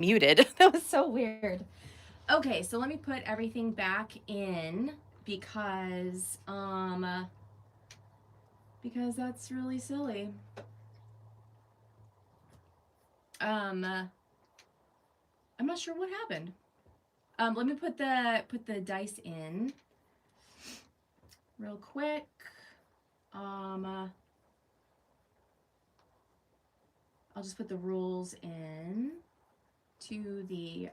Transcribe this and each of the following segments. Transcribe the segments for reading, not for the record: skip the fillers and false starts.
muted. That was so weird. Okay, so let me put everything back in because that's really silly. I'm not sure what happened. Let me put the dice in real quick. I'll just put the rules in to the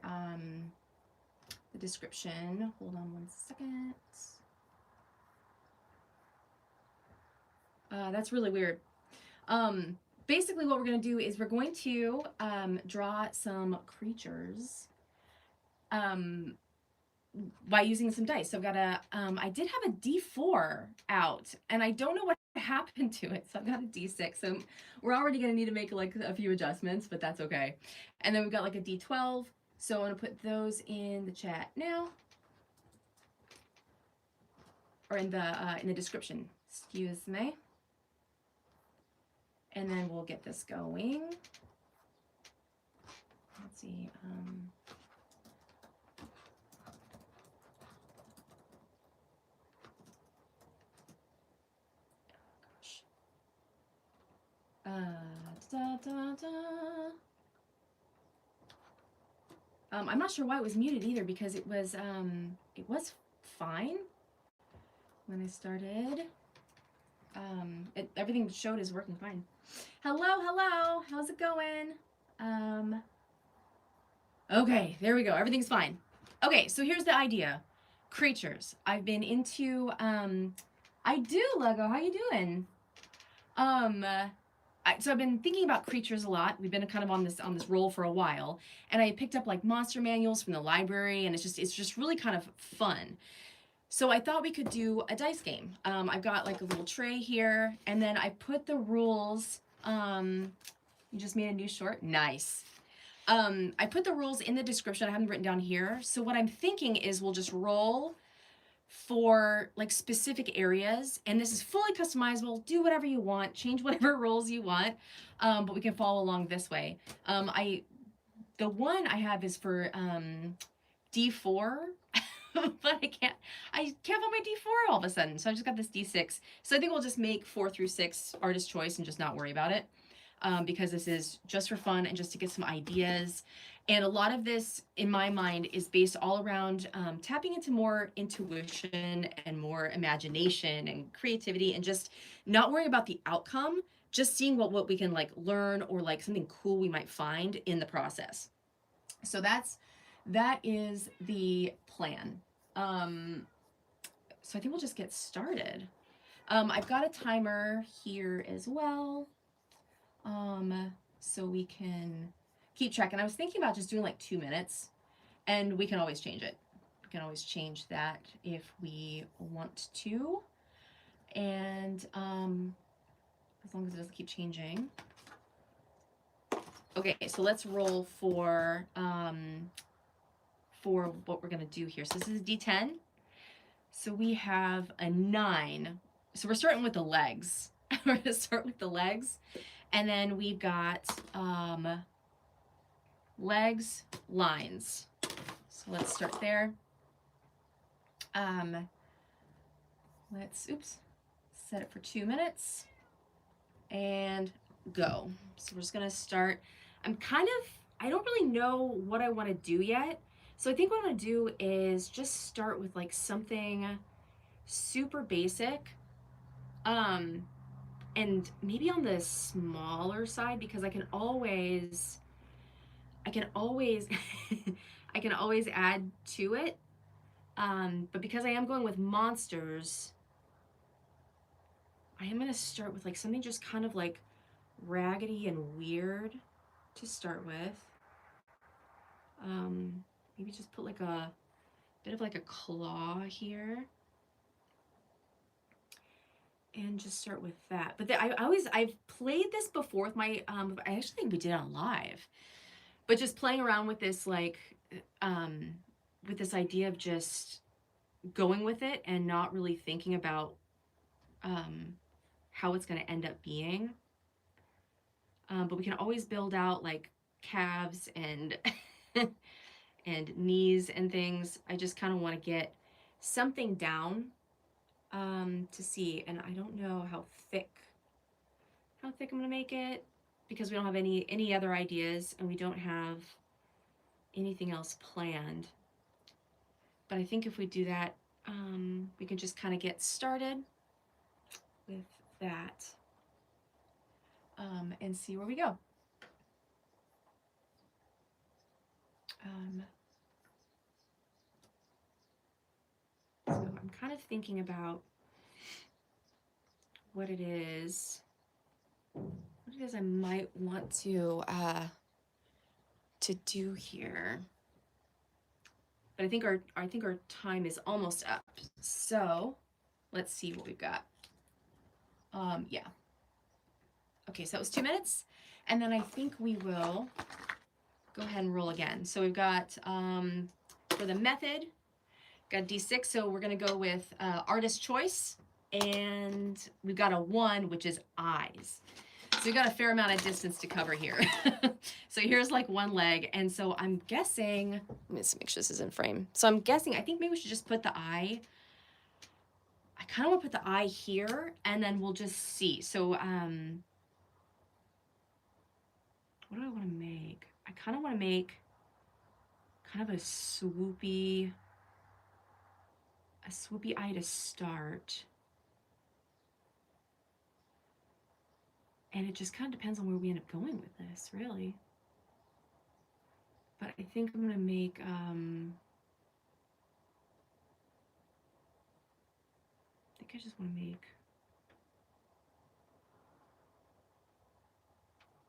description. Hold on one second. That's really weird. Basically what we're going to do is we're going to draw some creatures by using some dice. So I've got I did have a D4 out, and I don't know what happened to it. So I've got a D6. So we're already going to need to make like a few adjustments, but that's okay. And then we've got like a D12. So I'm going to put those in the chat now, or in the description. Excuse me. And then we'll get this going. Let's see. Da, da, da. I'm not sure why it was muted either, because it was fine when I started. Everything showed is working fine. Hello, hello. How's it going? Okay, there we go. Everything's fine. Okay, so here's the idea. Creatures. I've been into I do, Lego. How you doing? So I've been thinking about creatures a lot. We've been kind of on this roll for a while, and I picked up like monster manuals from the library, and it's just really kind of fun. So I thought we could do a dice game. I've got like a little tray here, and then I put the rules. You just made a new short? Nice. I put the rules in the description. I haven't written down here. So what I'm thinking is we'll just roll for like specific areas, and this is fully customizable. Do whatever you want, change whatever rules you want, but we can follow along this way. The one I have is for D4, but I can't find my D4 all of a sudden, so I just got this D6. So I think we'll just make 4 through 6 artist choice and just not worry about it, because this is just for fun and just to get some ideas. And a lot of this, in my mind, is based all around tapping into more intuition and more imagination and creativity, and just not worrying about the outcome, just seeing what we can like learn, or like something cool we might find in the process. So that is the plan. So I think we'll just get started. I've got a timer here as well, so we can keep track. And I was thinking about just doing like 2 minutes, and we can always change it. We can always change that if we want to. And as long as it doesn't keep changing. Okay, so let's roll for what we're gonna do here. So this is D10. So we have a 9. So we're starting with the legs. We're gonna start with the legs. And then we've got legs, lines. So let's start there. Let's set it for 2 minutes and go. So we're just gonna start. I don't really know what I want to do yet. So I think what I'm gonna do is just start with like something super basic. And maybe on the smaller side, because I can always I can always add to it. But because I am going with monsters, I am gonna start with like something just kind of like raggedy and weird to start with. Maybe just put like a bit of like a claw here, and just start with that. But I've played this before with my I actually think we did it on live, but just playing around with this, like with this idea of just going with it and not really thinking about how it's going to end up being. But we can always build out like calves and and knees and things. I just kind of want to get something down to see. And I don't know how thick I'm gonna make it, because we don't have any other ideas and we don't have anything else planned. But I think if we do that, we can just kind of get started with that and see where we go. So I'm kind of thinking about what it is I might want to do here. But I think our time is almost up. So let's see what we've got. Yeah. Okay, so that was 2 minutes. And then I think we will go ahead and roll again. So we've got, for the method, got D6. So we're going to go with artist choice. And we've got a 1, which is eyes. So we've got a fair amount of distance to cover here. So here's like one leg. And so I'm guessing, let me just make sure this is in frame. So I'm guessing, I think maybe we should just put the eye. I kind of want to put the eye here and then we'll just see. So what do I want to make? I kind of want to make kind of a swoopy eye to start. And it just kind of depends on where we end up going with this, really. But I think I'm going to make, I think I just want to make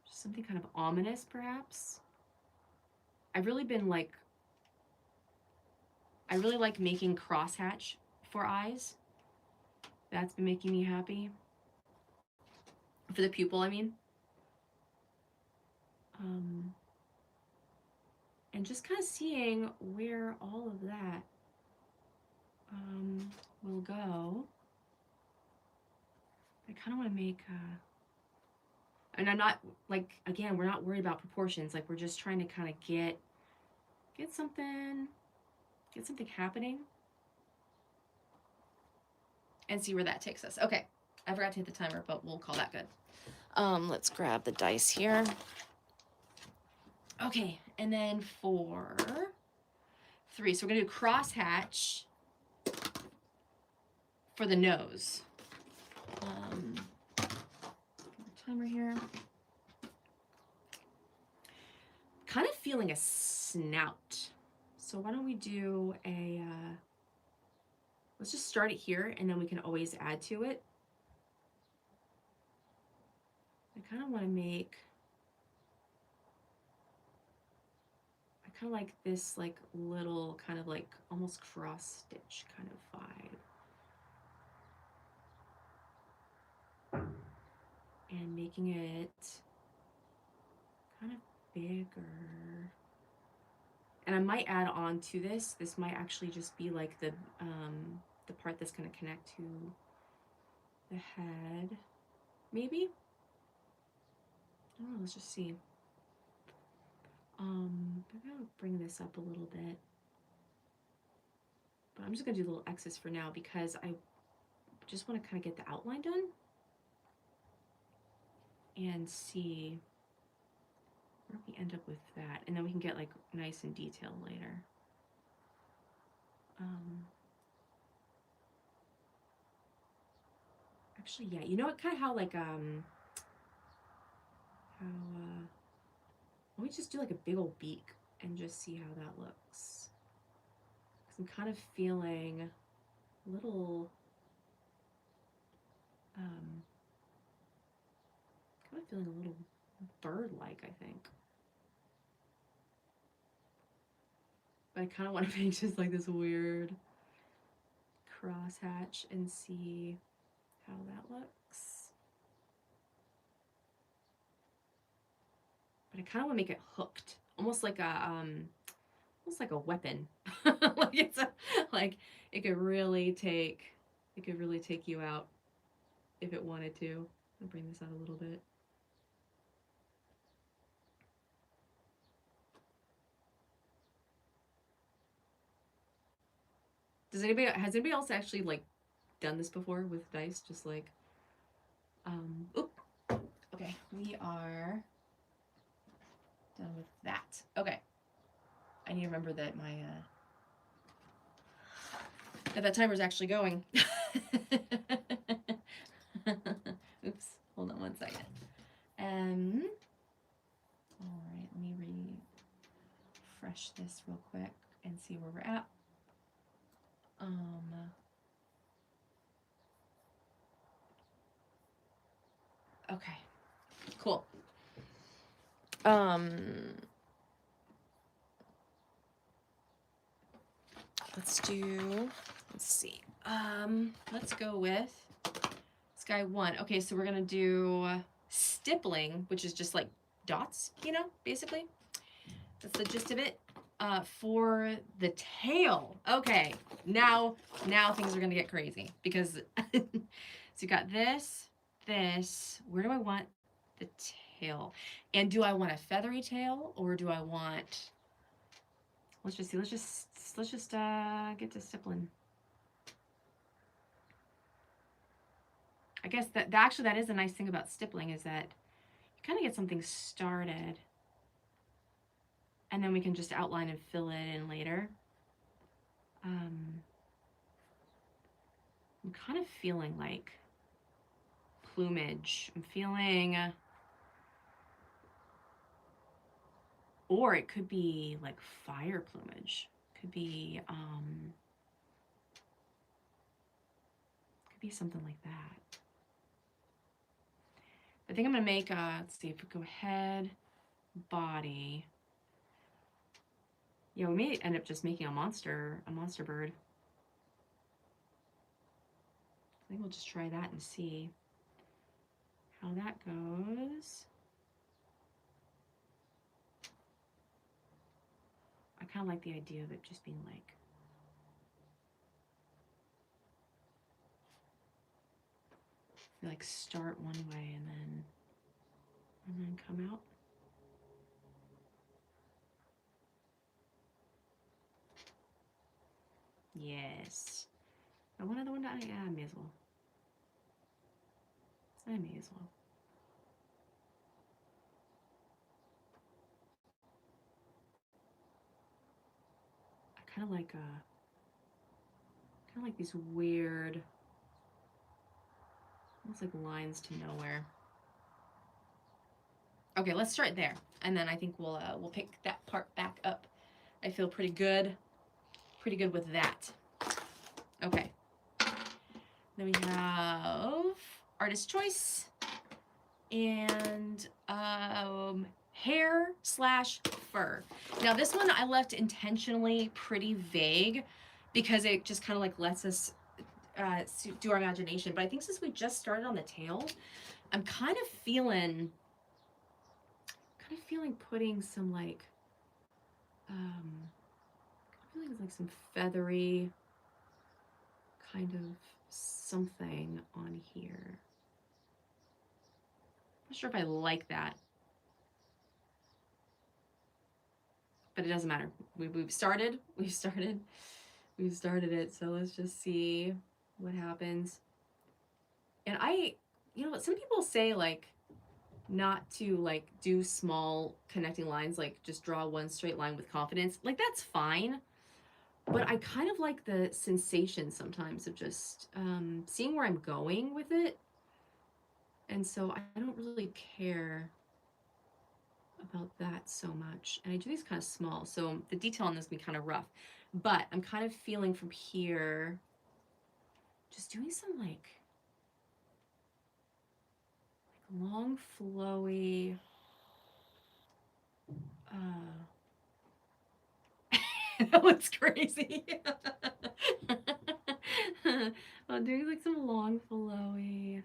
just something kind of ominous, perhaps. I've really been like, I really like making crosshatch for eyes. That's been making me happy. For the pupil, I mean. And just kind of seeing where all of that will go. I kind of want to make, and I'm not, like, again, we're not worried about proportions. Like, we're just trying to kind of get something happening and see where that takes us. Okay, I forgot to hit the timer, but we'll call that good. Let's grab the dice here. Okay, and then for 3, so we're gonna do crosshatch for the nose. Timer here. Kind of feeling a snout. So why don't we do a, let's just start it here and then we can always add to it. I kind of want to make, I kind of like this like little kind of like almost cross stitch kind of vibe. And making it kind of bigger. And I might add on to this. This might actually just be like the part that's going to connect to the head. Maybe? I don't know, let's just see. Maybe I'll bring this up a little bit. But I'm just going to do a little X's for now because I just want to kind of get the outline done. And see where we end up with that. And then we can get like nice and detailed later. Actually, yeah, you know what, kind of how like, let me just do like a big old beak and just see how that looks. 'Cause I'm kind of feeling a little, kind of feeling a little bird-like, I think. But I kind of want to make just like this weird crosshatch and see how that looks. But I kind of want to make it hooked, almost like a weapon. Like it's like it could really take you out if it wanted to. I'll bring this out a little bit. has anybody else actually like done this before with dice? Just like, oop. Okay, we are done with that. Okay. I need to remember that my, that timer's actually going. Oops, hold on one second. All right, let me refresh this real quick and see where we're at. Okay, cool. Let's see. Let's go with Sky 1. Okay, so we're gonna do stippling, which is just like dots, you know, basically. That's the gist of it. For the tail. Okay, now things are gonna get crazy because so you got this. Where do I want the tail? And do I want a feathery tail or do I want? Let's just see. Let's just get to stippling. I guess that actually that is a nice thing about stippling is that you kind of get something started and then we can just outline and fill it in later. I'm kind of feeling like plumage. I'm feeling, or it could be like fire plumage. Could be something like that. I think I'm gonna make let's see if we go head, body. Yeah, we may end up just making a monster bird. I think we'll just try that and see how that goes. I kind of like the idea of it just being like start one way and then come out. Yes. I want another one. Yeah, I may as well. I may as well. I kind of like these weird, almost like lines to nowhere. Okay, let's start there, and then I think we'll pick that part back up. I feel pretty good with that. Okay. Then we have artist choice and hair / fur. Now this one I left intentionally pretty vague because it just kind of like lets us do our imagination. But I think since we just started on the tail, I'm kind of feeling putting some like some feathery kind of something on here. I'm not sure if I like that, but it doesn't matter. We've started it, so let's just see what happens. And you know what, some people say like not to like do small connecting lines, like just draw one straight line with confidence. Like that's fine, but I kind of like the sensation sometimes of just seeing where I'm going with it. And so I don't really care about that so much. And I do these kind of small, so the detail on this will be kind of rough. But I'm kind of feeling from here, just doing some like long flowy, that looks crazy. I'm doing like some long flowy,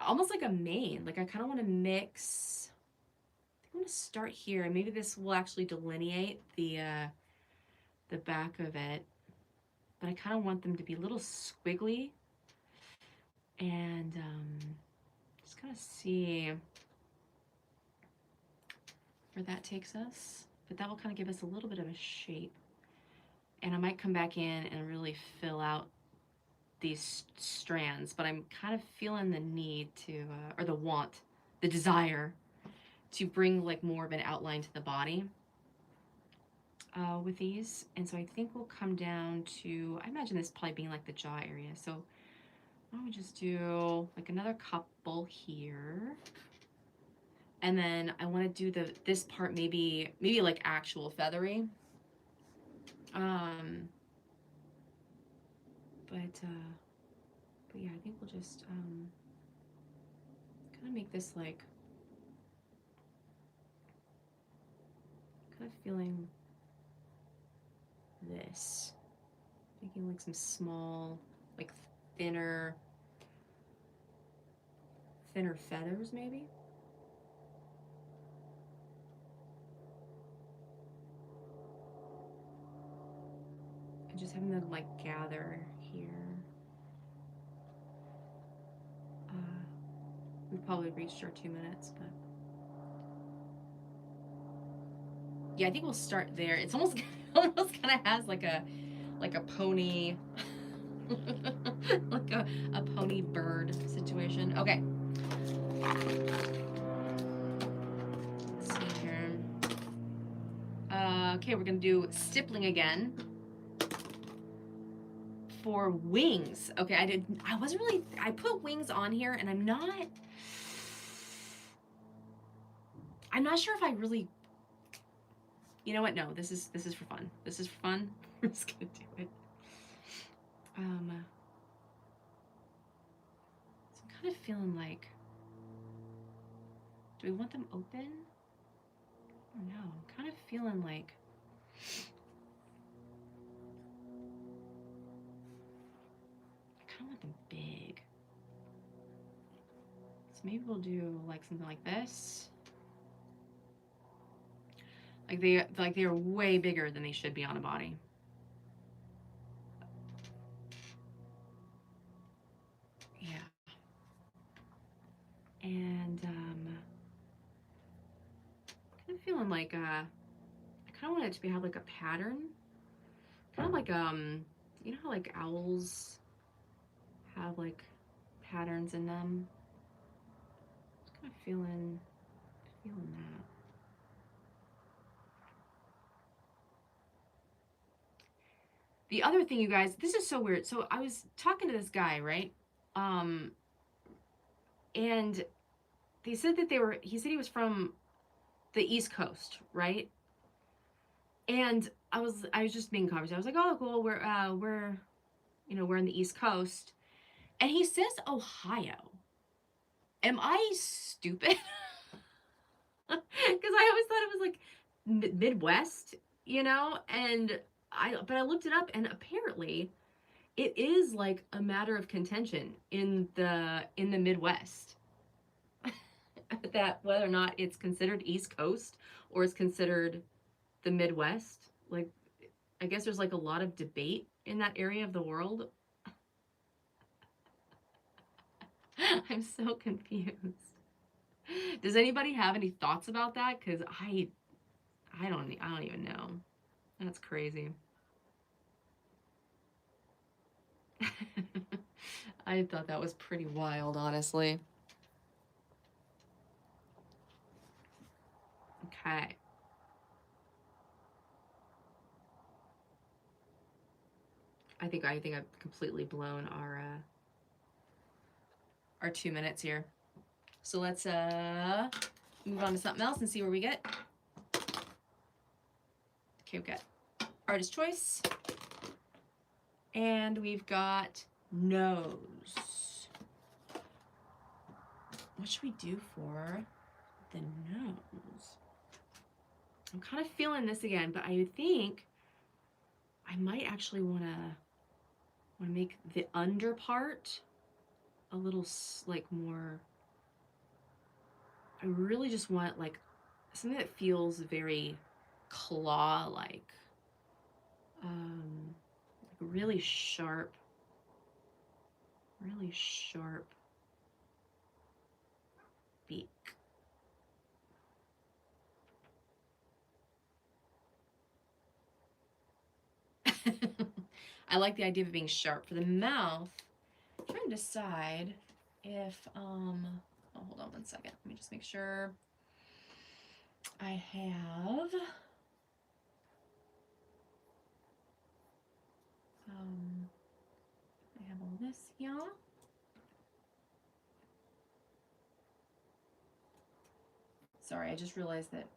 almost like a mane. Like I kind of want to mix. I think I'm going to start here, and maybe this will actually delineate the back of it. But I kind of want them to be a little squiggly, and just kind of see where that takes us. But that will kind of give us a little bit of a shape. And I might come back in and really fill out these strands, but I'm kind of feeling the need to, or the want, the desire to bring like more of an outline to the body with these. And so I think we'll come down to, I imagine this probably being like the jaw area. So why don't we just do like another couple here. And then I want to do this part maybe like actual feathery. But yeah, I think we'll just kind of make this like kind of feeling this, making like some small, like thinner feathers maybe. And just having them like gather here. We've probably reached our 2 minutes, but yeah, I think we'll start there. It's almost almost kind of has like a pony like a pony bird situation. Okay. Let's see here. Okay, we're gonna do stippling again for wings. Okay, I put wings on here, and I'm not sure if I really, you know what? No, this is for fun. This is for fun. We're just gonna do it. So I'm kind of feeling like, do we want them open? I don't know. I'm kind of feeling like I kind of want them big. So maybe we'll do like something like this. Like they are way bigger than they should be on a body. Yeah. And kind of feeling like I kind of want it to have like a pattern. Kind of like you know how like owls have like patterns in them? Just kind of feeling that. The other thing, you guys, this is so weird. So I was talking to this guy, right? And they said that he said he was from the East Coast, right? And I was just being conversation. I was like, oh, cool. We're we're in the East Coast. And he says Ohio. Am I stupid? Because I always thought it was like Midwest, and but I looked it up, and apparently it is like a matter of contention in the Midwest that whether or not it's considered East Coast or it's considered the Midwest. Like, I guess there's like a lot of debate in that area of the world. I'm so confused. Does anybody have any thoughts about that? Because I don't even know. That's crazy. I thought that was pretty wild, honestly. Okay. I think I've completely blown our 2 minutes here. So let's move on to something else and see where we get. Okay, we've got artist choice. And we've got nose. What should we do for the nose? I'm kind of feeling this again, but I think I might actually want to make the under part a little like more. I really just want like something that feels very claw-like, like really sharp beak. I like the idea of it being sharp. For the mouth, I'm trying to decide if, oh, hold on one second. Let me just make sure I have, I have all this here. Sorry, I just realized that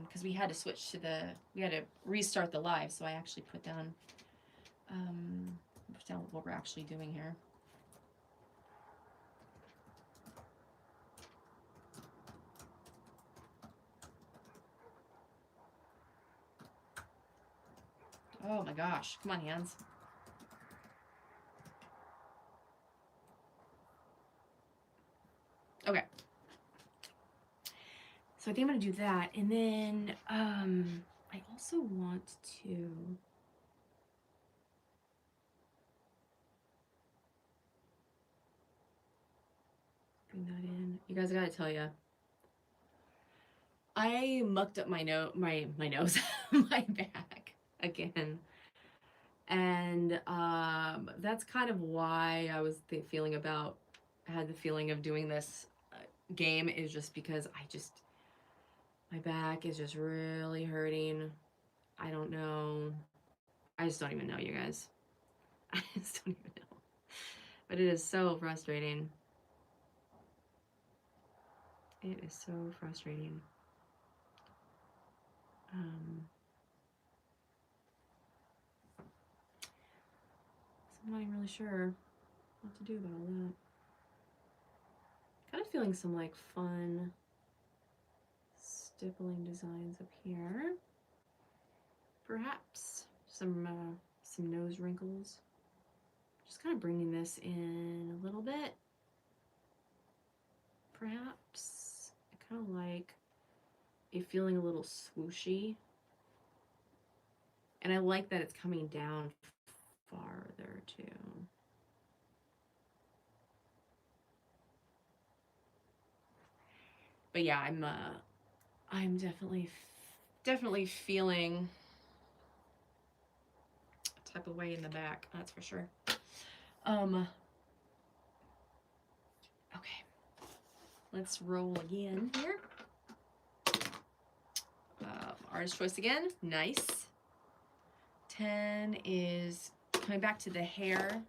because we had to switch to we had to restart the live, so I actually put down what we're actually doing here. Oh my gosh, come on, hands. Okay. So I think I'm gonna do that, and then I also want to bring that in. You guys, I gotta tell you, I mucked up my nose, my nose, my back again, and that's kind of why I was feeling about. I had the feeling of doing this game is just because my back is just really hurting. I don't know. I just don't even know, you guys. I just don't even know. But it is so frustrating. It is so frustrating. So I'm not even really sure what to do about all that. Kind of feeling some like fun stippling designs up here. Perhaps some nose wrinkles. Just kind of bringing this in a little bit. Perhaps I kind of like it feeling a little swooshy. And I like that it's coming down farther too. But yeah, I'm definitely feeling a type of way in the back, that's for sure. Okay. Let's roll again here. Artist choice again. Nice. 10 is coming back to the hair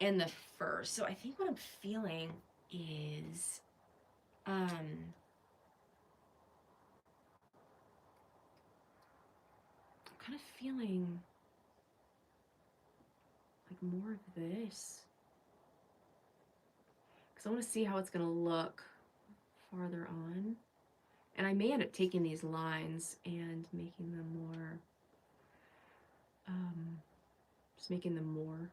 and the fur. So I think what I'm feeling is I'm kind of feeling like more of this. Because I want to see how it's going to look farther on. And I may end up taking these lines and making them more, just making them more.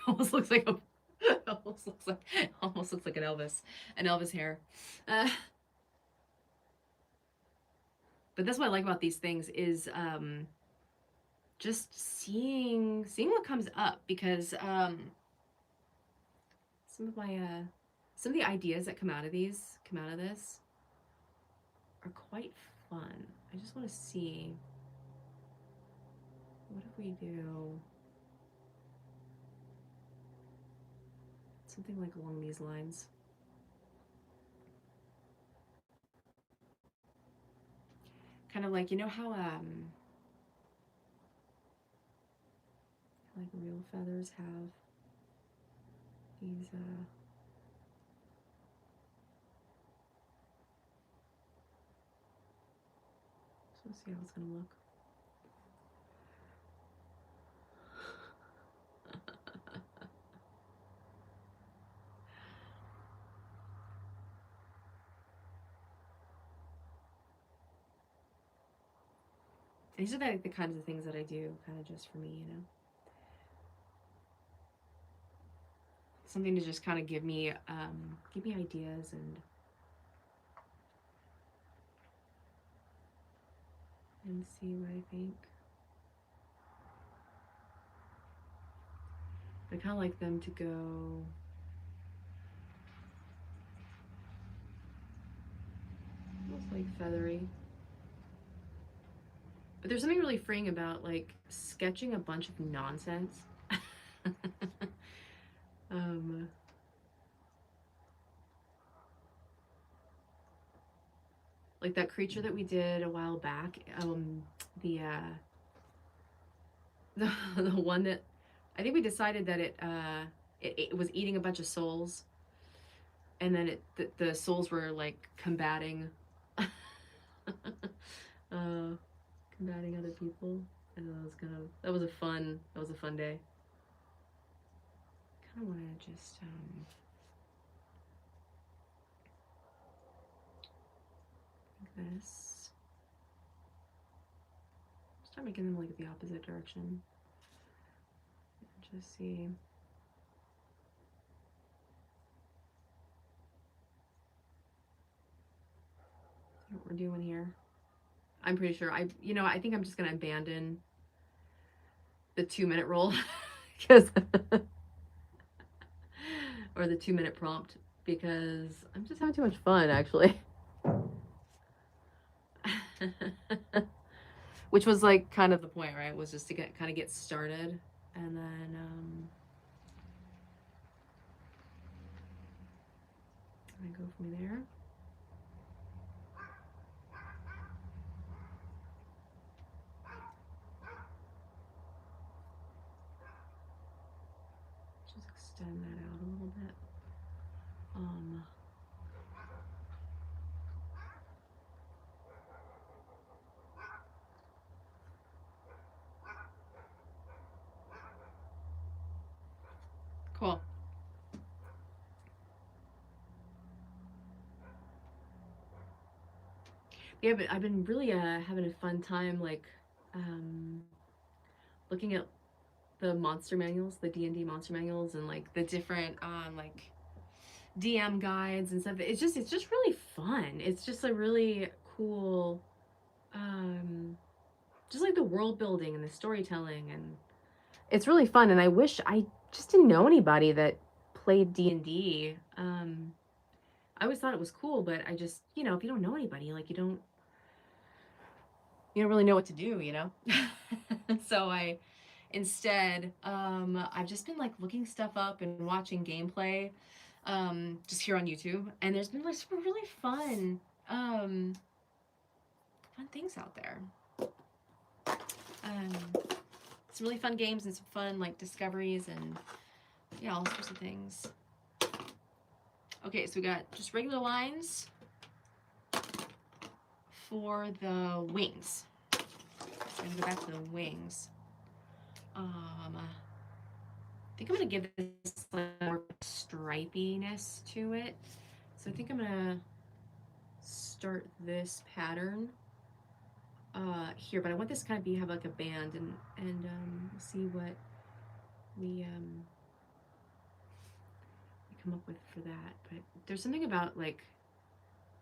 almost looks like a, almost looks like an Elvis hair. But that's what I like about these things is just seeing what comes up, because some of the ideas that come out of this are quite fun. I just want to see, what if we do something like along these lines. Kind of like, you know how like real feathers have these so let's see how it's gonna look. These are like the kinds of things that I do kind of just for me, you know. Something to just kind of give me ideas and see what I think. I kind of like them to go almost like feathery. But there's something really freeing about like sketching a bunch of nonsense. um, like that creature that we did a while back. The the one that I think we decided that it was eating a bunch of souls, and then the souls were like combating combating other people, and that was a fun day. Kind of want to just like this. Start making them like the opposite direction. Just see. What we're doing here. I'm pretty sure I think I'm just gonna abandon the 2-minute rule because or the 2-minute prompt because I'm just having too much fun actually. Which was like kind of the point, right? Was just to get started, and then I go from there. Just extend that out a little bit. Cool. Yeah, but I've been really having a fun time like looking at the monster manuals, the D&D monster manuals, and like the different like DM guides and stuff. It's just really fun. It's just a really cool just like the world building and the storytelling, and it's really fun. And I wish I just didn't know anybody that played D&D. I always thought it was cool, but I just, if you don't know anybody, like you don't really know what to do, So instead, I've just been like looking stuff up and watching gameplay, just here on YouTube, and there's been like some really fun things out there. Um, some really fun games and some fun like discoveries and yeah, all sorts of things. Okay, so we got just regular lines for the wings. So I'm gonna go back to the wings. I think I'm gonna give this like more stripiness to it. So I think I'm gonna start this pattern here, but I want this to kind of have like a band, and we'll see what we come up with for that. But there's something about like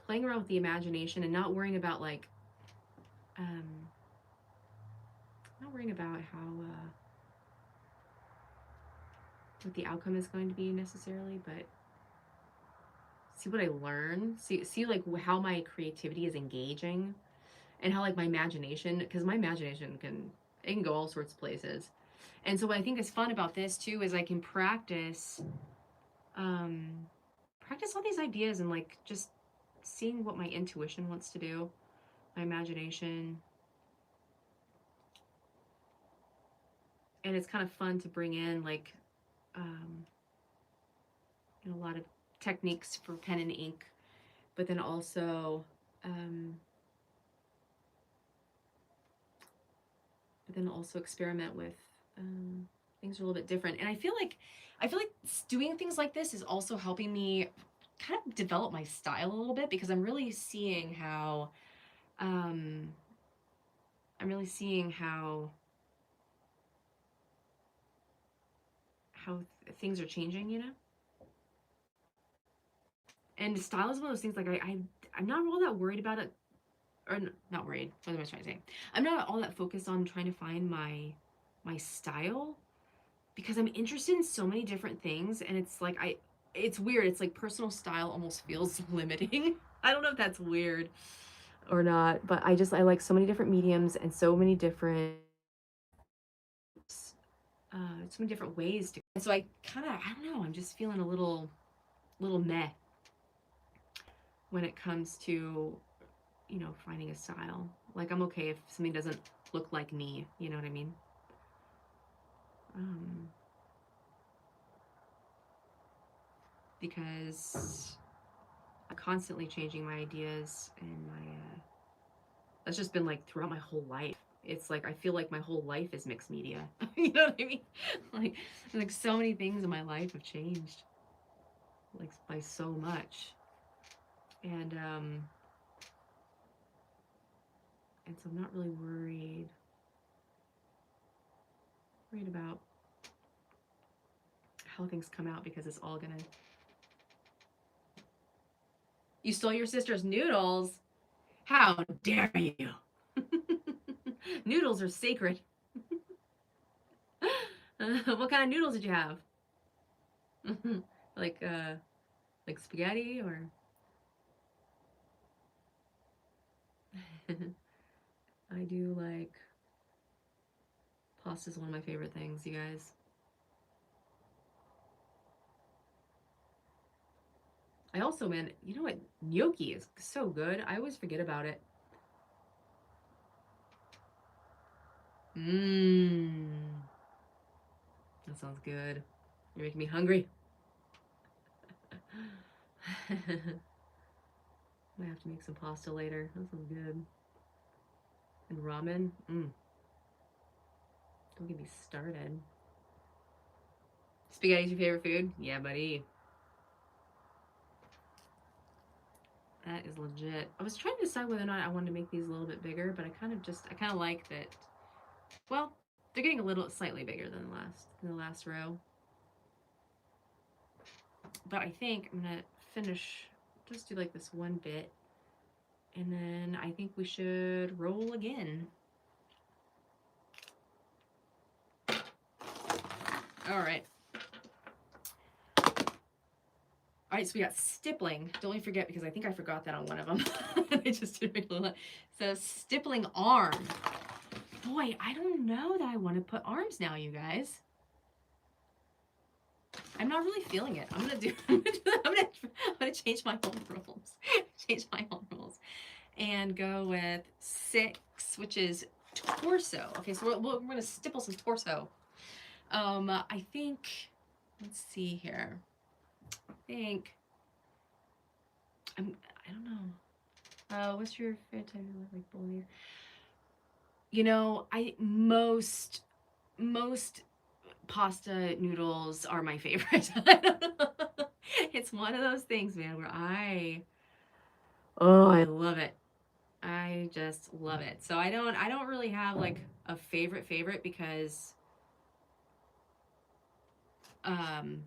playing around with the imagination and not worrying about like not worrying about how what the outcome is going to be necessarily, but see what I learn, see like how my creativity is engaging, and how like my imagination, because my imagination can go all sorts of places. And so what I think is fun about this too is I can practice practice all these ideas and like just seeing what my intuition wants to do, my imagination. And it's kind of fun to bring in like a lot of techniques for pen and ink, but then also experiment with things are a little bit different. And I feel like doing things like this is also helping me kind of develop my style a little bit, because I'm really seeing how things are changing, And style is one of those things like I'm not all that worried about it, or not worried. What am I trying to say? I'm not all that focused on trying to find my style, because I'm interested in so many different things, and it's like it's weird. It's like personal style almost feels limiting. I don't know if that's weird, or not, but I like so many different mediums and so many different so many different ways to, and so I kind of, I don't know, I'm just feeling a little meh when it comes to, you know, finding a style. Like I'm okay if something doesn't look like me, you know what I mean? Because I'm constantly changing my ideas and my that's just been like throughout my whole life. It's like I feel like my whole life is mixed media. You know what I mean? Like so many things in my life have changed like by so much. And and so I'm not really worried about how things come out because it's all gonna. You stole your sister's noodles? How dare you? Noodles are sacred. What kind of noodles did you have? like uh like spaghetti or I do like pasta's one of my favorite things, you guys. I also, man, you know what? Gnocchi is so good. I always forget about it. Mmm. That sounds good. You're making me hungry. I have to make some pasta later. That sounds good. And ramen. Don't get me started. Spaghetti's your favorite food? Yeah, buddy. That is legit. I was trying to decide whether or not I wanted to make these a little bit bigger, but I kind of like that. Well, they're getting a little slightly bigger than the last row. But I think I'm gonna finish, just do like this one bit, and then I think we should roll again. All right. All right, so we got stippling. Don't forget, because I think I forgot that on one of them. I just did regular. So stippling arm. Boy, I don't know that I want to put arms now, you guys. I'm not really feeling it. I'm gonna change my own rules. Change my own rules, and go with 6, which is torso. Okay, so we're gonna stipple some torso. I think. Let's see here. I think. I don't know. What's your favorite type of like bolognese? You know, most pasta noodles are my favorite. It's one of those things, man, where I love it. I just love it. So I don't really have like a favorite because um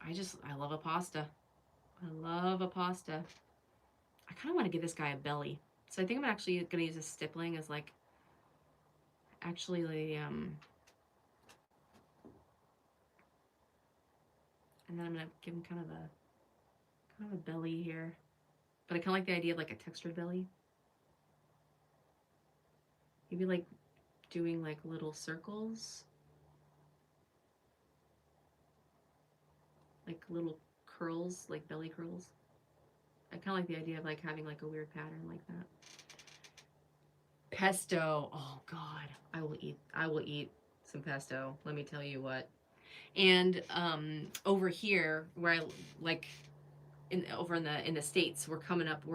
I love a pasta. I love a pasta. I kind of want to give this guy a belly. So I think I'm actually going to use a stippling as like actually and then I'm going to give him kind of a belly here. But I kind of like the idea of like a textured belly. Maybe like doing like little circles. Like little curls, like belly curls. I kind of like the idea of like having like a weird pattern like that. Pesto. Oh God, I will eat some pesto. Let me tell you what. And over here, where I like, over in the States, we're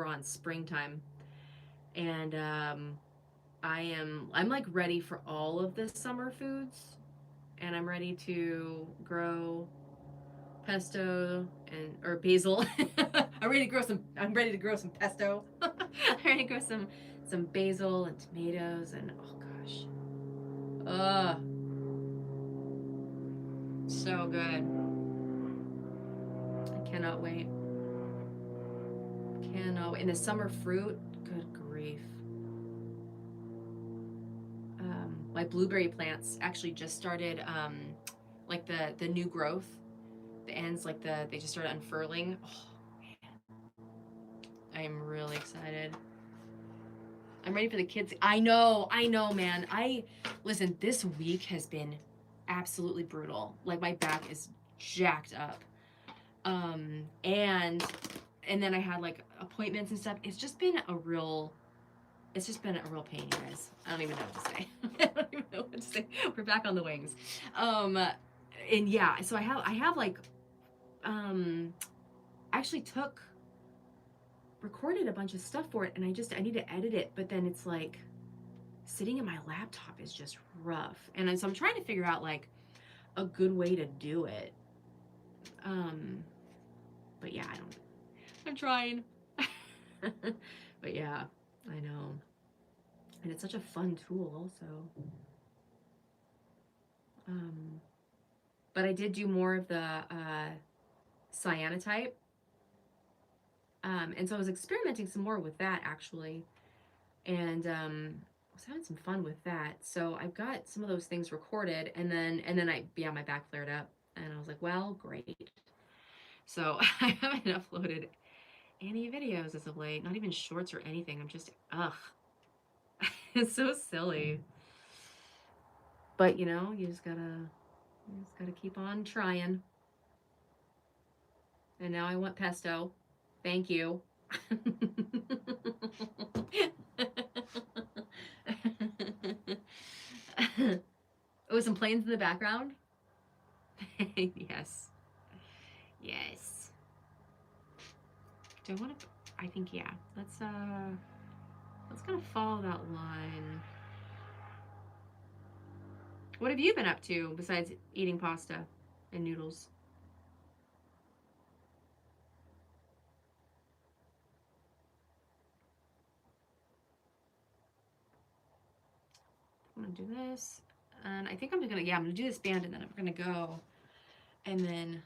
on springtime, and I'm like ready for all of the summer foods, and I'm ready to grow pesto and or basil. I'm ready to grow some pesto. I'm ready to grow some basil and tomatoes and oh gosh. So good. I cannot wait. Cannot wait. And the summer fruit, good grief. My blueberry plants actually just started like the new growth. The ends like they just started unfurling. Oh man. I am really excited. I'm ready for the kids. I know, man. Listen, this week has been absolutely brutal. Like my back is jacked up. And then I had like appointments and stuff. It's just been a real pain, you guys. I don't even know what to say. I don't even know what to say. We're back on the wings. And yeah, so I have like, actually recorded a bunch of stuff for it, and I need to edit it, but then it's like sitting in my laptop is just rough. And so I'm trying to figure out like a good way to do it. But yeah, I'm trying. But yeah, I know. And it's such a fun tool also. But I did do more of the cyanotype. And so I was experimenting some more with that actually. And I was having some fun with that. So I've got some of those things recorded, and then my back flared up, and I was like, well, great. So I haven't uploaded any videos as of late, not even shorts or anything. I'm just, ugh. It's so silly. But you know, you just gotta keep on trying. And now I want pesto. Thank you. Oh, some planes in the background? Yes. Yes. Do I want to? I think yeah. Let's kind of follow that line. What have you been up to besides eating pasta and noodles? I'm gonna do this, and I think I'm gonna do this band, and then I'm gonna go, and then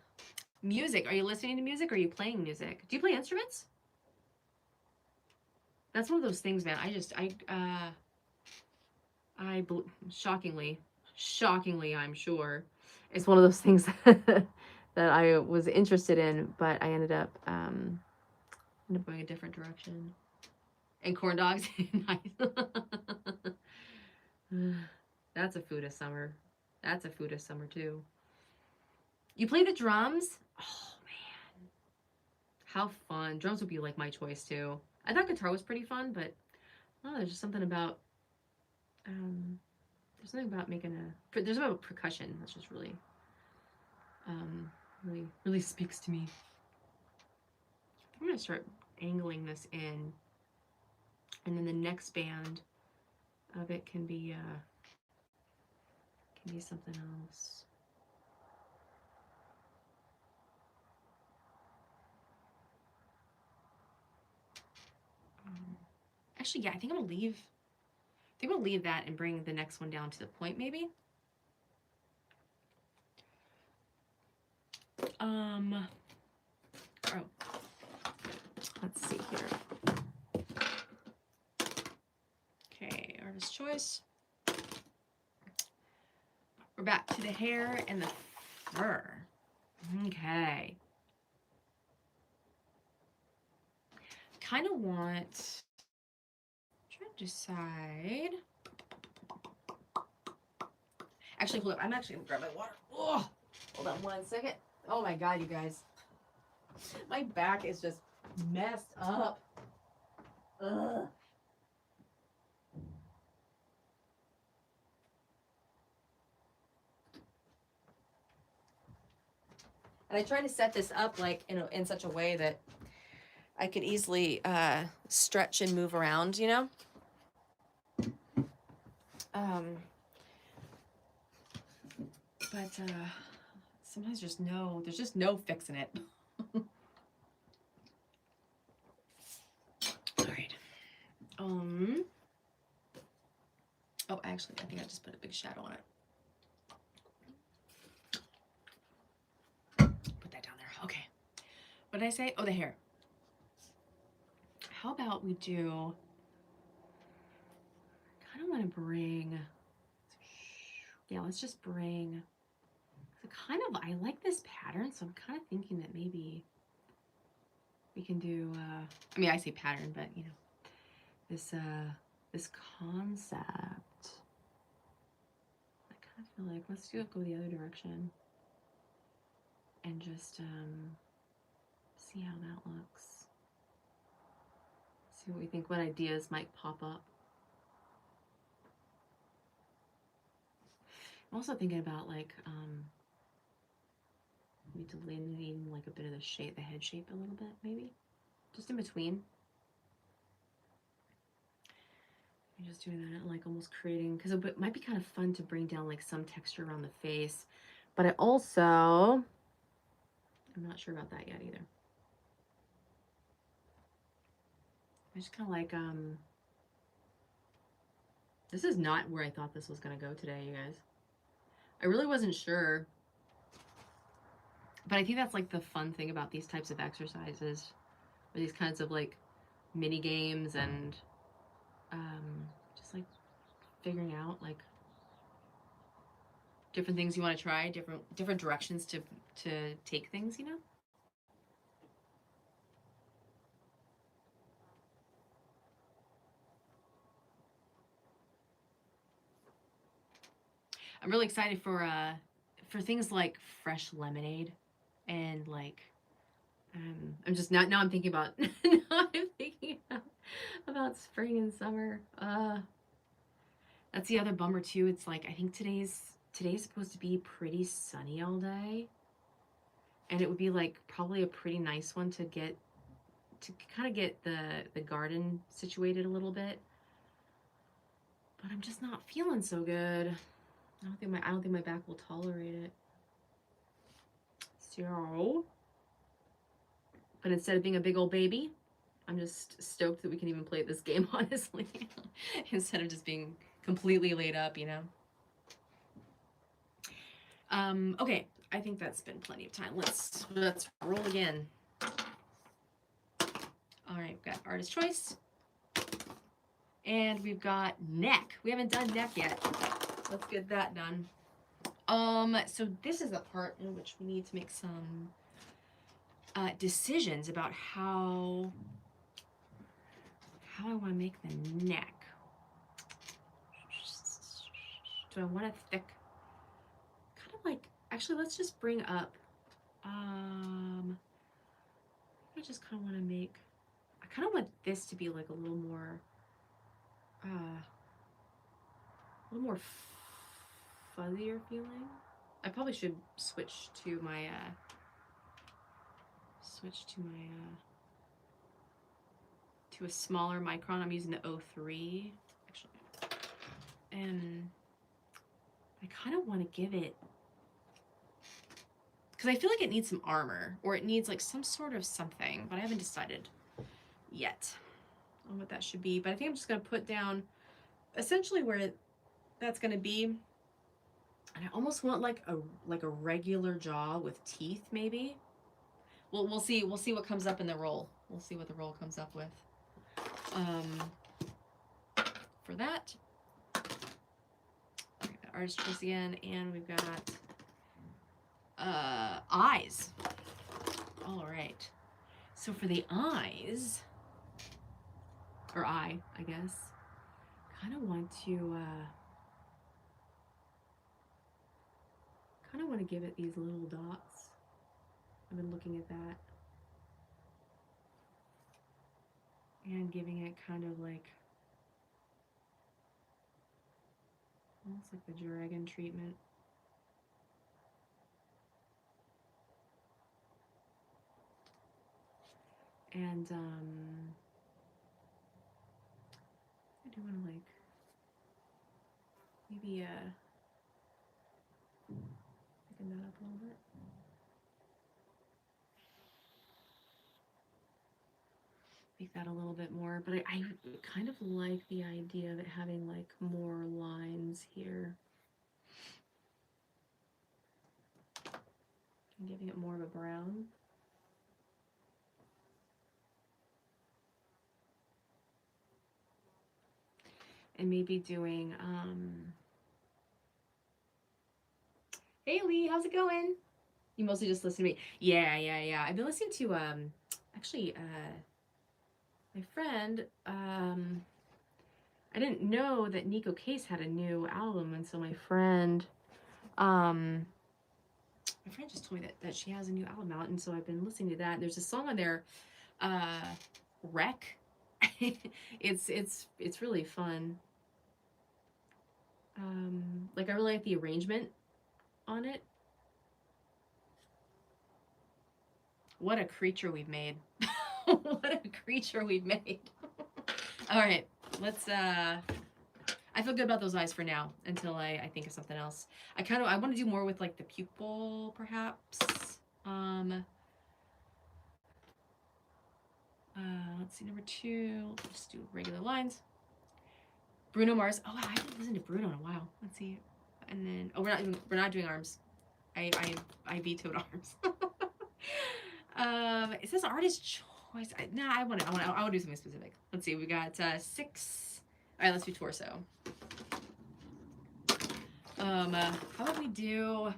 music. Are you listening to music? Or are you playing music? Do you play instruments? That's one of those things, man. Shockingly, I'm sure, it's one of those things that I was interested in, but I ended up going a different direction. And corn dogs, nice. That's a food of summer. That's a food of summer too. You play the drums? Oh man, how fun! Drums would be like my choice too. I thought guitar was pretty fun, but oh, there's just something about there's about percussion that's just really really speaks to me. I'm gonna start angling this in, and then the next band of it can be something else. Actually, yeah, I think I'm gonna leave that and bring the next one down to the point, maybe. Oh, let's see here. Okay, artist choice. We're back to the hair and the fur. Okay. Kind of want. Trying to decide. Actually, hold up. I'm actually gonna grab my water. Oh, hold on 1 second. Oh my god, you guys. My back is just messed up. Ugh. And I try to set this up like in such a way that I could easily stretch and move around, you know? But sometimes there's just no fixing it. All right. Oh, actually, I think I just put a big shadow on it. Put that down there. Okay. What did I say? Oh, the hair. How about we do... I kind of want to bring... Yeah, let's just bring... I like this pattern, so I'm kind of thinking that maybe we can do... I mean, I say pattern, but, you know, this this concept. I kind of feel like let's go the other direction and just see how that looks. See what we think, what ideas might pop up. I'm also thinking about like maybe delineating like a bit of the shape, the head shape a little bit, maybe just in between. I'm just doing that, like almost creating, because it might be kind of fun to bring down like some texture around the face, but I also, I'm not sure about that yet either. I just kind of like this is not where I thought this was gonna go today, you guys. I really wasn't sure. But I think that's like the fun thing about these types of exercises, or these kinds of like mini games, and just like figuring out like different things you want to try, different directions to take things, you know. I'm really excited for things like fresh lemonade, and like I'm just now I'm thinking about now I'm thinking about spring and summer. That's the other bummer too. It's like I think today's supposed to be pretty sunny all day, and it would be like probably a pretty nice one to get to kind of get the garden situated a little bit. But I'm just not feeling so good. I don't think my back will tolerate it. So, but instead of being a big old baby, I'm just stoked that we can even play this game, honestly, instead of just being completely laid up, you know. Okay, I think that's been plenty of time. Let's roll again. All right, we've got artist choice, and we've got neck. We haven't done neck yet. Let's get that done. So this is the part in which we need to make some decisions about how I want to make the neck. Do I want it thick? Kind of like, actually, let's just bring up, I just kind of want to make, I kind of want this to be like a little more, fuzzier feeling. I probably should switch to my, to a smaller micron. I'm using the 03, actually. And I kind of want to give it, because I feel like it needs some armor, or it needs like some sort of something, but I haven't decided yet on what that should be. But I think I'm just going to put down essentially where that's going to be. And I almost want like a regular jaw with teeth, maybe. We'll see what comes up in the roll. We'll see what the roll comes up with. For that, we've got artist choice again, and we've got eyes. All right. So for the eyes, or eye, I guess, kind of want to give it these little dots. I've been looking at that. And giving it kind of like, almost like the dragon treatment. And I do want to like, maybe thicken that up a little bit. Make that a little bit more, but I kind of like the idea of it having like more lines here. And giving it more of a brown. And maybe doing, hey Lee, how's it going? You mostly just listen to me. Yeah. I've been listening to, actually, my friend, I didn't know that Nico Case had a new album, and so my friend just told me that she has a new album out, and so I've been listening to that. There's a song on there, uh, Wreck. It's really fun. Like I really like the arrangement on it. What a creature we've made. What a creature we've made. All right, let's I feel good about those eyes for now until I think of something else. I want to do more with like the pupil perhaps. Um let's see, number 2. Let's do regular lines. Bruno Mars. Oh, I haven't listened to Bruno in a while. Let's see. And then we're not doing arms. I vetoed arms. It says artist choice. I want to do something specific. Let's see. We got 6. All right, let's do torso. How about we do?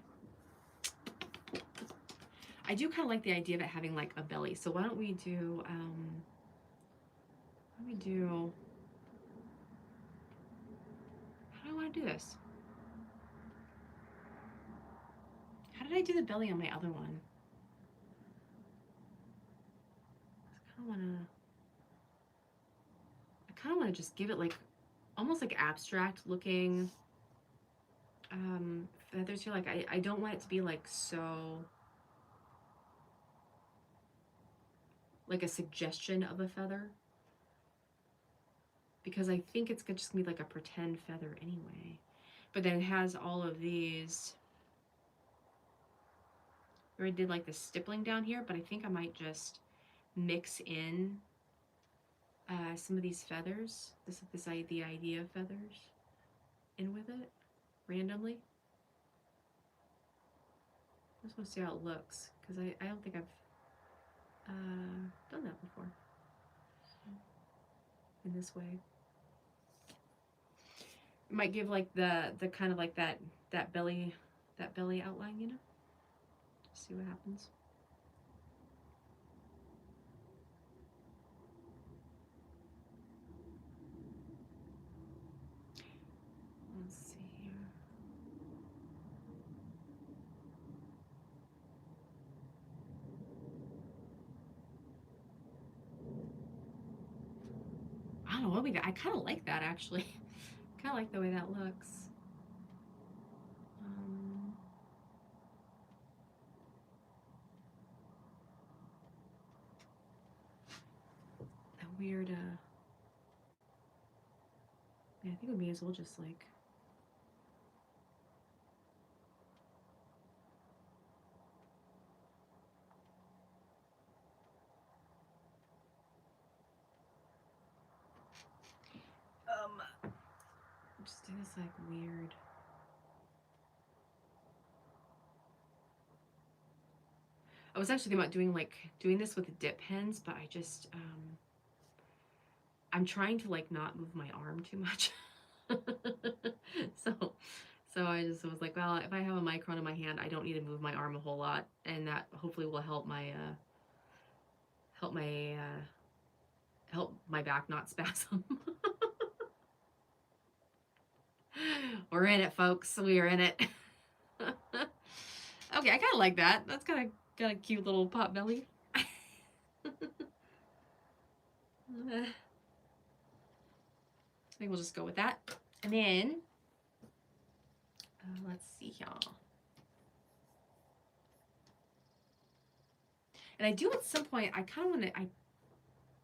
I do kind of like the idea of it having like a belly. So why don't we do? How do I want to do this? How did I do the belly on my other one? I kind of want to just give it like almost like abstract looking feathers here. Like I don't want it to be like so like a suggestion of a feather, because I think it's just gonna be like a pretend feather anyway. But then it has all of these. I already did like the stippling down here, but I think I might just mix in some of these feathers, the idea of feathers in with it randomly. I just want to see how it looks, because I don't think I've done that before in this way. It might give like the kind of like that belly outline, you know. See what happens. Let's see here. I don't know what we got. I kind of like that actually. Kind of like the way that looks. A weird. Yeah, I think we may as well just like. Just do this like weird. I was actually thinking about doing this with dip pens, but I just I'm trying to like not move my arm too much. so I just was like, well, if I have a micron in my hand, I don't need to move my arm a whole lot, and that hopefully will help my help my back not spasm. We're in it, folks. We are in it. Okay, I kind of like that. That's kind of got a cute little pot belly. I think we'll just go with that. And then, let's see here. And I do at some point, I kind of want to,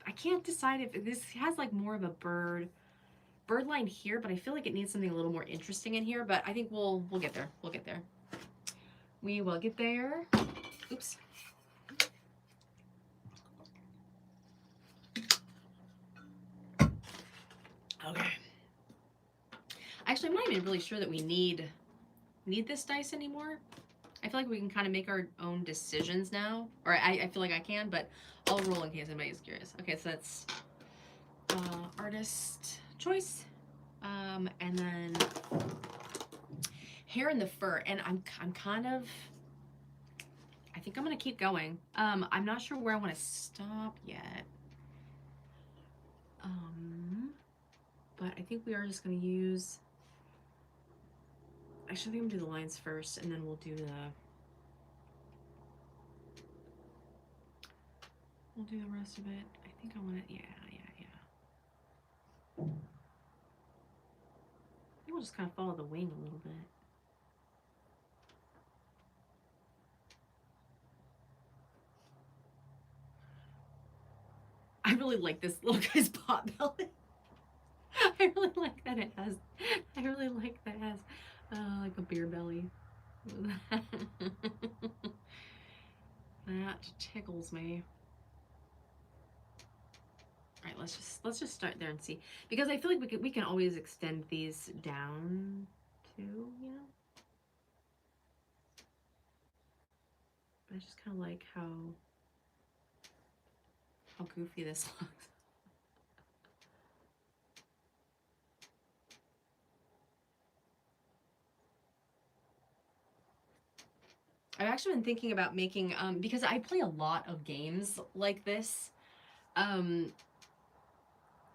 I can't decide if this has like more of a bird line here, but I feel like it needs something a little more interesting in here, but I think we'll get there. We'll get there. We will get there. Oops. Okay. Actually, I'm not even really sure that we need this dice anymore. I feel like we can kind of make our own decisions now. Or I feel like I can, but I'll roll in case anybody's curious. Okay, so that's artist choice. And then hair and the fur. And I'm kind of, I think I'm going to keep going. I'm not sure where I want to stop yet. but I think we are just going to use, actually I'm going to do the lines first, and then we'll do the rest of it. I think I want to, yeah. I think we'll just kind of follow the wing a little bit. I really like this little guy's pot belly. I really like that it has, I really like that it has like a beer belly. That tickles me. All right, let's just start there and see, because I feel like we can always extend these down too, you know. But I just kind of like how goofy this looks. I've actually been thinking about making because I play a lot of games like this.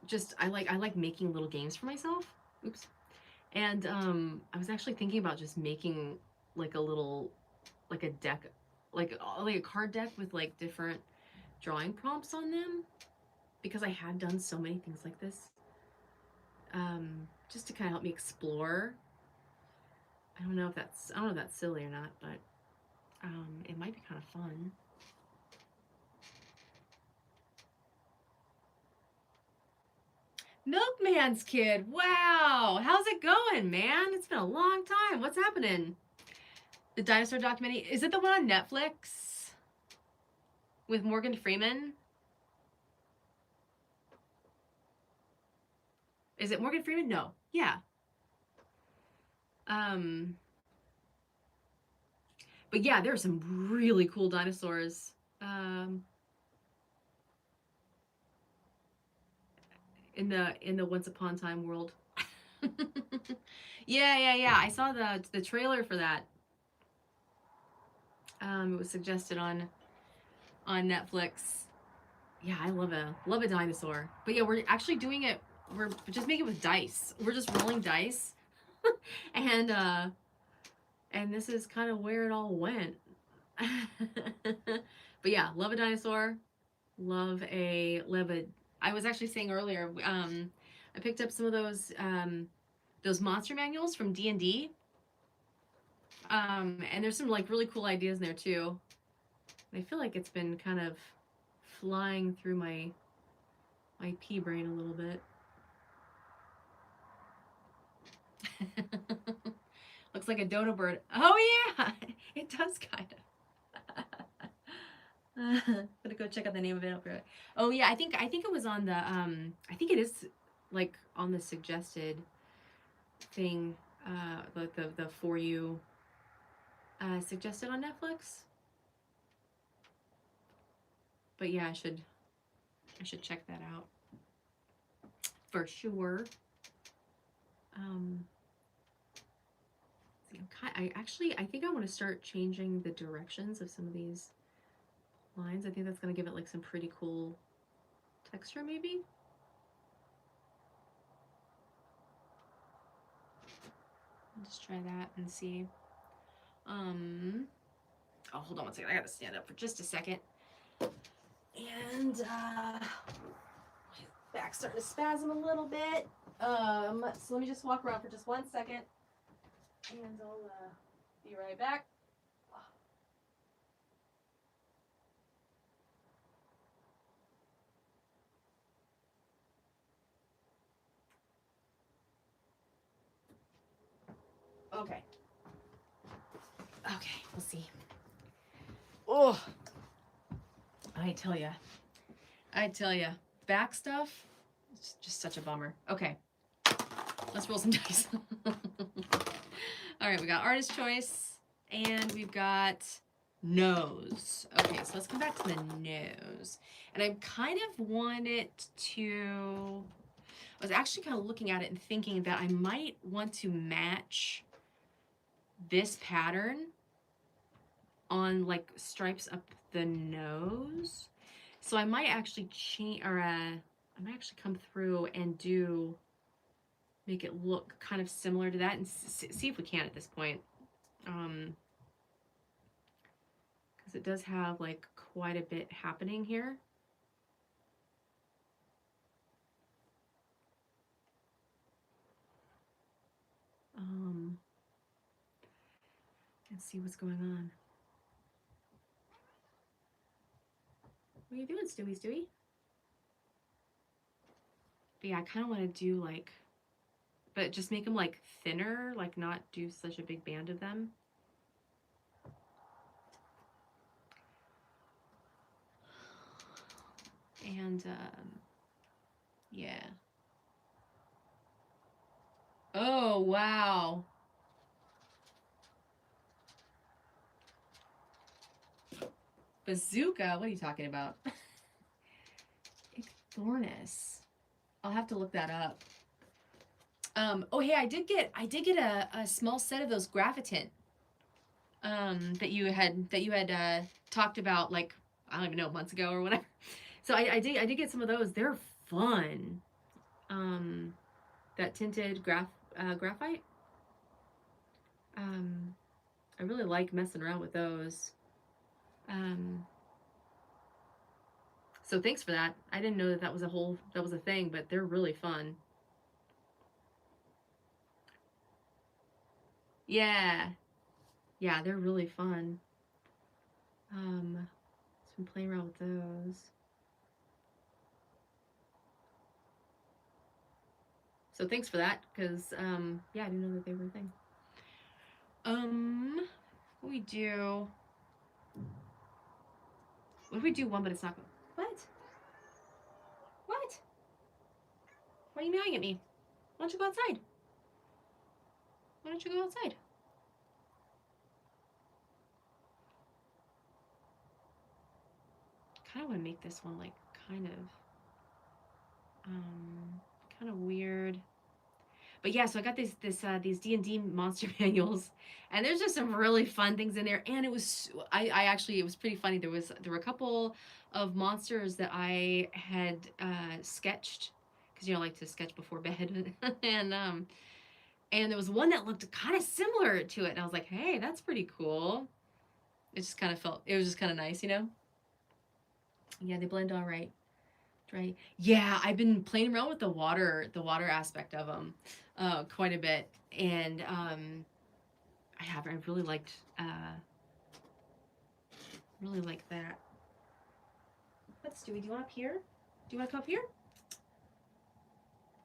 Just I like making little games for myself. Oops. And I was actually thinking about just making like a little, like a deck, like a card deck with like different drawing prompts on them, because I have done so many things like this. Just to kind of help me explore. I don't know if that's silly or not, but it might be kind of fun. Milkman's Kid, wow, how's it going, man? It's been a long time. What's happening? The dinosaur documentary, is it the one on Netflix with Morgan Freeman? Is it Morgan Freeman? No. Yeah. But yeah, there are some really cool dinosaurs. In the Once Upon a Time world. Yeah. I saw the trailer for that. It was suggested on Netflix. Yeah, I love a dinosaur. But yeah, we're actually doing it. We're just making it with dice. We're just rolling dice, and this is kind of where it all went. But yeah, love a dinosaur. Love a. I was actually saying earlier. I picked up some of those monster manuals from D&D. And there's some like really cool ideas in there too. I feel like it's been kind of flying through my pea brain a little bit. Looks like a dodo bird. Oh yeah, it does kind of. Gonna go check out the name of it. Oh yeah, I think it was on the I think it is like on the suggested thing, like the For You suggested on Netflix. But yeah, I should check that out for sure. I think I want to start changing the directions of some of these lines. I think that's going to give it like some pretty cool texture, maybe. Let's try that and see. Oh, hold on one second. I gotta stand up for just a second. And my back's starting to spasm a little bit. So let me just walk around for just 1 second, and I'll be right back. Okay. Okay, we'll see. Oh, I tell ya, back stuff, it's just such a bummer. Okay, let's roll some dice. All right, we got artist choice, and we've got nose. Okay, so let's come back to the nose. And I kind of want it to, I was actually kind of looking at it and thinking that I might want to match this pattern on like stripes up the nose. So I might actually change, or I might actually come through and do make it look kind of similar to that, and see if we can at this point. Because it does have like quite a bit happening here. Let's see what's going on. What are you doing, Stewie? But yeah, I kind of want to do like, but just make them like thinner, like not do such a big band of them. And yeah. Oh, wow. Bazooka? What are you talking about? Thornus. I'll have to look that up. Oh hey, I did get a small set of those graphitin that you had talked about, like, I don't even know, months ago or whatever. So I did get some of those. They're fun. That tinted graphite. I really like messing around with those. So thanks for that. I didn't know that was a thing, but they're really fun. Yeah. Yeah, they're really fun. Just been playing around with those. So thanks for that, because yeah, I didn't know that they were a thing. We do. What if we do one, but it's not good? What? What? Why are you meowing at me? Why don't you go outside? Why don't you go outside? Kind of want to make this one like kind of weird. But yeah, so I got these D&D monster manuals, and there's just some really fun things in there. And it was I actually, it was pretty funny. There were a couple of monsters that I had sketched, because I like to sketch before bed, and there was one that looked kind of similar to it, and I was like, hey, that's pretty cool. It just kind of felt, it was just kind of nice, Yeah, they blend all right. Right. Yeah, I've been playing around with the water aspect of them quite a bit, and I really liked that. What, Stewie? Do you want up here? Do you want to come up here?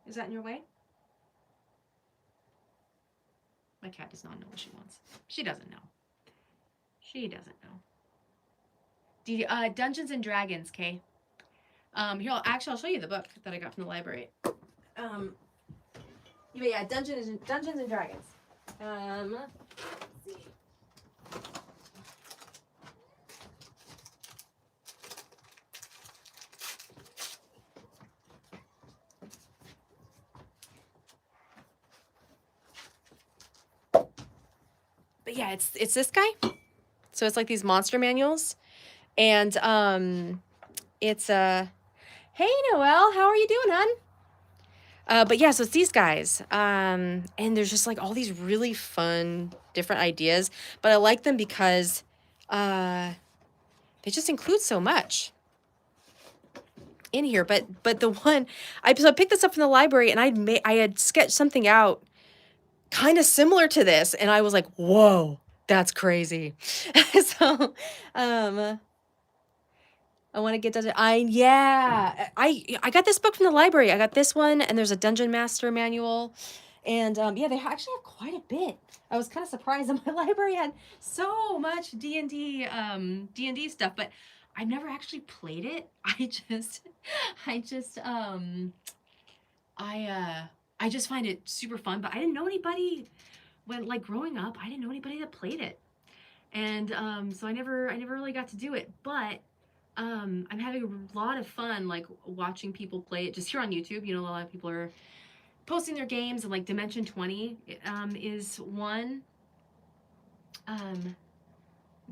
Is that in your way? My cat does not know what she wants. She doesn't know. She doesn't know. Dungeons and Dragons, Kay. Here, I'll show you the book that I got from the library. Yeah, Dungeons and Dragons. Let's see. But yeah, it's this guy. So it's like these monster manuals, and it's hey Noelle, how are you doing, hon? But yeah, so it's these guys, and there's just like all these really fun different ideas, but I like them because they just include so much in here. But the one I picked this up from the library, and I had sketched something out kind of similar to this, and I was like, whoa, that's crazy. So I want to get dungeon. I got this book from the library. I got this one, and there's a Dungeon Master manual, and yeah, they actually have quite a bit. I was kind of surprised that my library had so much D&D stuff, but I've never actually played it. I just find it super fun. But I didn't know anybody when, like, growing up. I didn't know anybody that played it, and so I never really got to do it, but. I'm having a lot of fun, like, watching people play it just here on YouTube. A lot of people are posting their games, and like Dimension 20 is one.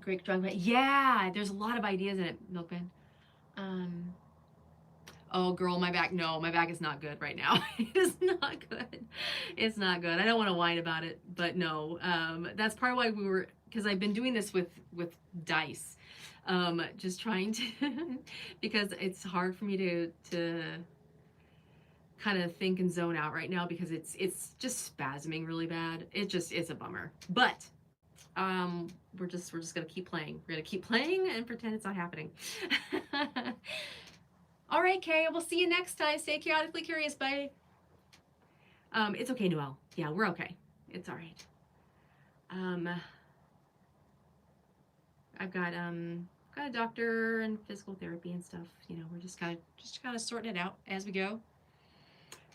Great Drug. Yeah, there's a lot of ideas in it, Milkman. Oh girl, my back is not good right now. It is not good. It's not good. I don't want to whine about it, but no. That's part of why we were, because I've been doing this with dice, just trying to, because it's hard for me to kind of think and zone out right now because it's just spasming really bad. It's a bummer. But we're just gonna keep playing. We're gonna keep playing and pretend it's not happening. All right, Kay. We'll see you next time. Stay chaotically curious. Bye. It's okay, Noelle. Yeah, we're okay. It's all right. I've got a doctor and physical therapy and stuff. You know, we're just kind of sorting it out as we go.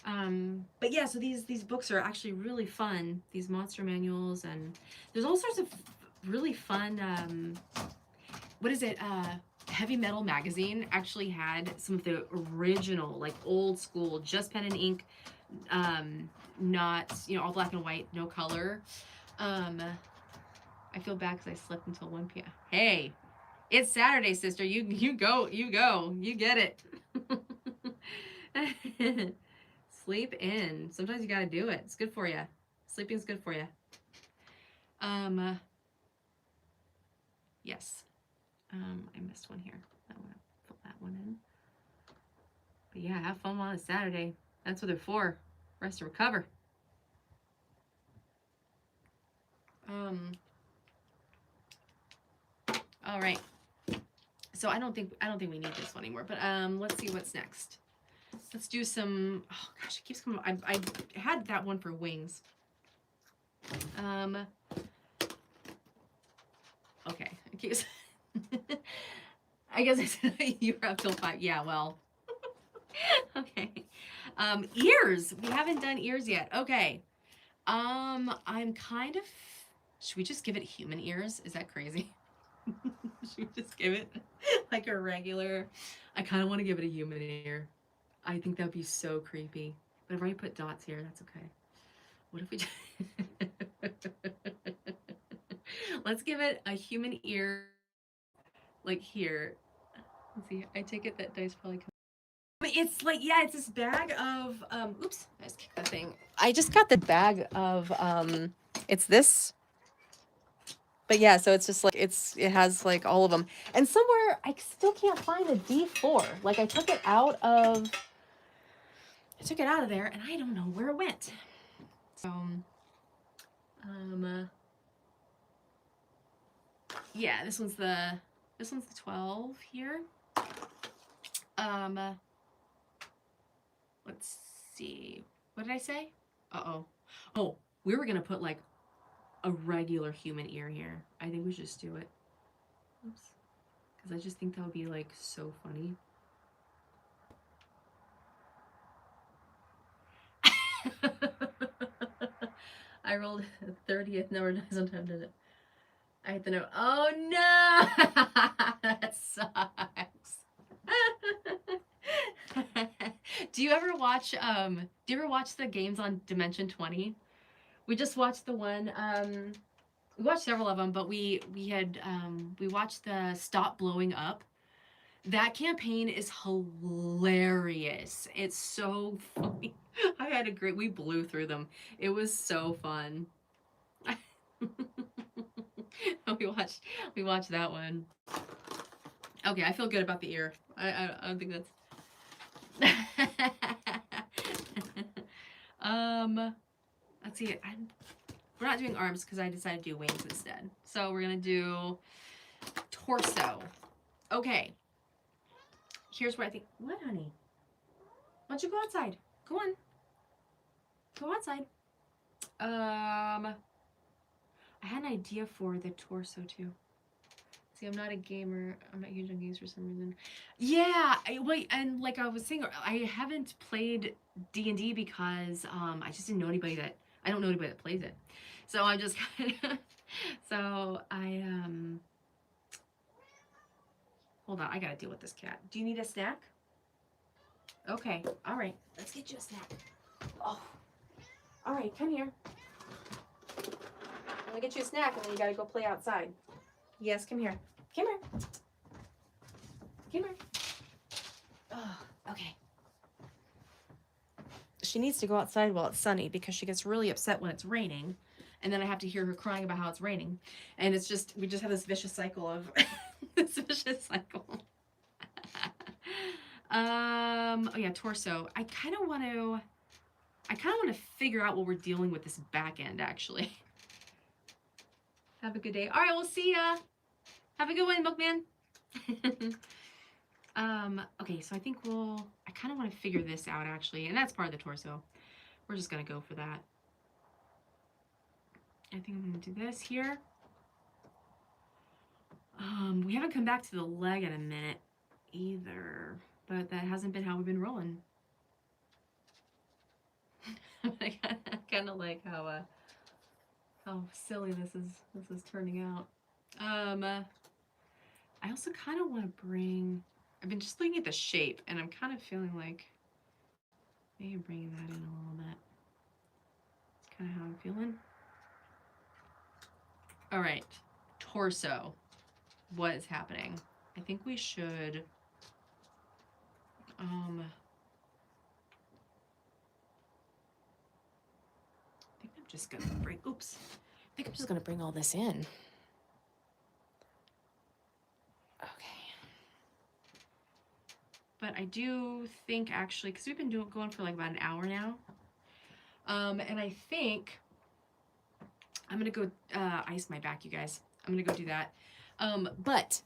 But yeah, so these books are actually really fun. These monster manuals, and there's all sorts of really fun. What is it? Heavy Metal magazine actually had some of the original, like old school, just pen and ink, not, you know, all black and white, no color. I feel bad because I slept until 1 p.m. Hey, it's Saturday, sister. You go, you get it. Sleep in. Sometimes you gotta do it. It's good for you. Sleeping's good for you. Yes. I missed one here. I want to put that one in. But yeah, have fun on a Saturday. That's what they're for. Rest to recover. All right. So I don't think we need this one anymore. But let's see what's next. Let's do some. Oh gosh, it keeps coming. I had that one for wings. Okay. It keeps. I guess I said you were up till 5. Yeah. Well. Okay. Ears. We haven't done ears yet. Okay. I'm kind of. Should we just give it human ears? Is that crazy? Should we just give it like a regular? I kind of want to give it a human ear. I think that would be so creepy. But I've already put dots here. That's okay. What if we just... Let's give it a human ear, like here. Let's see. I take it that dice probably. But it's like, yeah, it's this bag of oops, I just kicked that thing. I just got the bag of it's this. But yeah, so it's just like it has like all of them. And somewhere I still can't find a D4. Like I took it out of there and I don't know where it went. So yeah, this one's the 12 here. Let's see. What did I say? Uh-oh. Oh, we were gonna put like a regular human ear here. I think we should just do it. Oops. Because I just think that would be like so funny. I rolled a 30th, never dies on time, did it? I hit the note. Oh no! That sucks. Do you ever watch the games on Dimension 20? We just watched the one we watched several of them, but we watched the Stop Blowing Up. That campaign is hilarious. It's so funny. We blew through them. It was so fun. we watched that one. Okay, I feel good about the ear. I don't think that's let's see. We're not doing arms because I decided to do wings instead. So we're gonna do torso. Okay. Here's where I think. What, honey? Why don't you go outside? Go on. Go outside. I had an idea for the torso too. See, I'm not a gamer. I'm not huge on games for some reason. Yeah, and like I was saying, I haven't played D&D because I just didn't know anybody that I don't know anybody that plays it. So I'm just kind of so I hold on, I gotta deal with this cat. Do you need a snack? Okay, all right, let's get you a snack. Oh, all right, come here. I'm gonna get you a snack and then you gotta go play outside. Yes, come here. Come here. Come here. Oh, okay. she needs to go outside while it's sunny because she gets really upset when it's raining. And then I have to hear her crying about how it's raining. And it's just, we just have this vicious cycle of, this vicious cycle. Oh yeah, torso. I kind of want to figure out what we're dealing with this back end, actually. Have a good day. All right, we'll see ya. Have a good one, Milkman. Okay, so I think I kind of want to figure this out, actually, and that's part of the torso. We're just gonna go for that. I think I'm gonna do this here. We haven't come back to the leg in a minute either, but that hasn't been how we've been rolling. I kind of like how silly this is turning out. I also kind of want to bring. I've been just looking at the shape, and I'm kind of feeling like maybe bringing that in a little bit. It's kind of how I'm feeling. All right, torso. What is happening? I think we should. I think I'm just gonna bring. Oops. I think I'm just gonna bring all this in. But I do think actually, because we've been going for like about an hour now, and I think I'm gonna go ice my back, you guys. I'm gonna go do that. But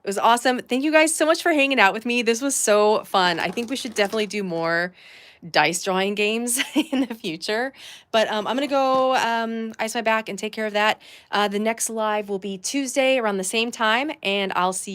it was awesome. Thank you guys so much for hanging out with me. This was so fun. I think we should definitely do more dice drawing games in the future. But I'm gonna go ice my back and take care of that. The next live will be Tuesday around the same time, and I'll see you